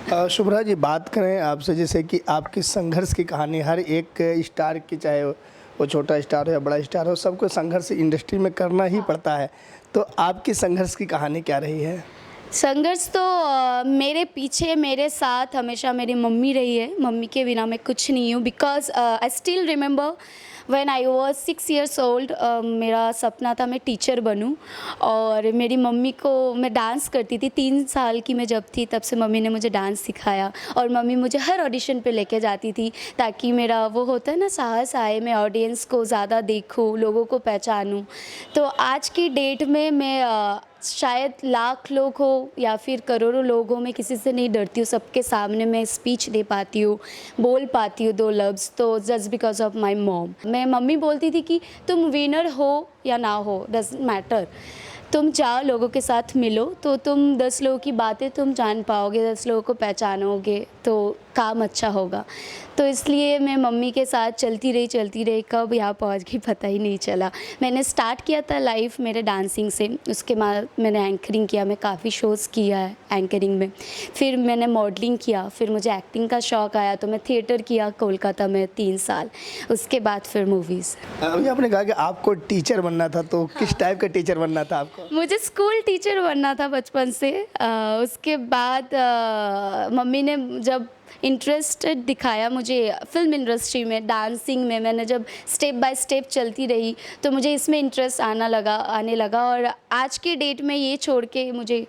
शुभ्रा जी, बात करें आपसे जैसे कि आपकी संघर्ष की कहानी हर एक स्टार की, चाहे वो छोटा स्टार हो या बड़ा स्टार हो, सबको संघर्ष इंडस्ट्री में करना ही पड़ता है। तो आपकी संघर्ष की कहानी क्या रही है? संघर्ष तो मेरे पीछे मेरे साथ हमेशा मेरी मम्मी रही है। मम्मी के बिना मैं कुछ नहीं हूँ। Because I still remember when I was 6 years old, मेरा सपना था मैं टीचर बनूं। और मेरी मम्मी को, मैं डांस करती थी 3 साल की मैं जब थी, तब से मम्मी ने मुझे डांस सिखाया। और मम्मी मुझे हर ऑडिशन पे लेके जाती थी ताकि मेरा वो होता है ना, साहस आए, मैं ऑडियंस को ज़्यादा देखूं, लोगों को पहचानूं। तो आज की डेट में मैं शायद लाख लोग हो या फिर करोड़ों लोग हो, मैं किसी से नहीं डरती हूँ। सबके सामने मैं स्पीच दे पाती हूँ, बोल पाती हूँ 2 लफ्ज़, तो just because of my mom. मैं मम्मी बोलती थी कि तुम विनर हो या ना हो, डजंट मैटर, तुम जाओ लोगों के साथ मिलो तो तुम 10 लोगों की बातें तुम जान पाओगे, 10 लोगों को पहचानोगे तो काम अच्छा होगा। तो इसलिए मैं मम्मी के साथ चलती रही, कब यहाँ पहुँच गई पता ही नहीं चला। मैंने स्टार्ट किया था लाइफ मेरे डांसिंग से, उसके बाद मैंने एंकरिंग किया, मैं काफ़ी शोज़ किया है एंकरिंग में। फिर मैंने मॉडलिंग किया, फिर मुझे एक्टिंग का शौक़ आया तो मैं थिएटर किया कोलकाता में 3 साल, उसके बाद फिर मूवीज़। अभी आपने कहा कि आपको टीचर बनना था, तो किस टाइप का टीचर बनना था आपको? मुझे स्कूल टीचर बनना था बचपन से। उसके बाद मम्मी ने जब इंटरेस्ट दिखाया मुझे फिल्म इंडस्ट्री में, डांसिंग में, मैंने जब स्टेप बाय स्टेप चलती रही तो मुझे इसमें इंटरेस्ट आने लगा। और आज के डेट में ये छोड़ के मुझे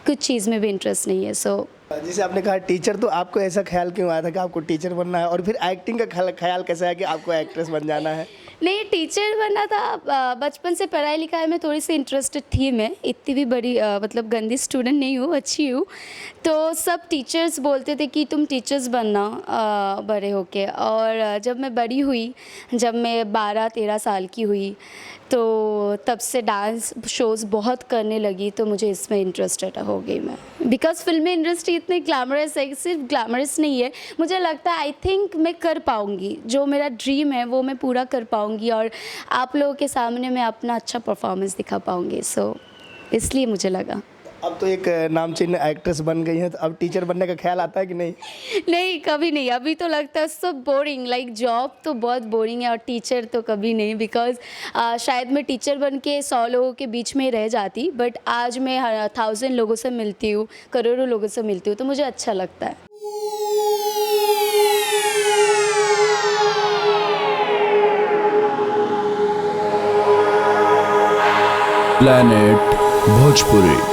कुछ चीज़ में भी इंटरेस्ट नहीं है। सो जैसे आपने कहा टीचर, तो आपको ऐसा ख्याल क्यों आया था कि आपको टीचर बनना है, और फिर एक्टिंग का ख्याल कैसा है कि आपको एक्ट्रेस बन जाना है? नहीं, टीचर बनना था। बचपन से पढ़ाई लिखाई में थोड़ी सी इंटरेस्टेड थी मैं, इतनी भी बड़ी मतलब गंदी स्टूडेंट नहीं हूँ, अच्छी हूँ। तो सब टीचर्स बोलते थे कि तुम टीचर्स बनना बड़े होके। और जब मैं बड़ी हुई, जब मैं 12-13 साल की हुई, तो तब से डांस शोज़ बहुत करने लगी, तो मुझे इसमें इंटरेस्टेड हो गई मैं। बिकॉज फिल्मी इंडस्ट्री इतनी ग्लैमरस है, सिर्फ ग्लैमरस नहीं है, मुझे लगता है आई थिंक मैं कर पाऊँगी, जो मेरा ड्रीम है वो मैं पूरा कर पाऊँगी और आप लोगों के सामने मैं अपना अच्छा परफॉर्मेंस दिखा पाऊँगी। सो इसलिए मुझे लगा। अब तो एक नामचीन एक्ट्रेस बन गई हैं, तो अब टीचर बनने का ख्याल आता है कि नहीं? नहीं, कभी नहीं। अभी तो लगता है सब बोरिंग, लाइक जॉब तो बहुत बोरिंग है और टीचर तो कभी नहीं। बिकॉज शायद मैं टीचर बन के 100 लोगों के बीच में रह जाती, बट आज मैं 1000 लोगों से मिलती हूँ, करोड़ों लोगों से मिलती हूँ, तो मुझे अच्छा लगता है। प्लैनेट भोजपुरी।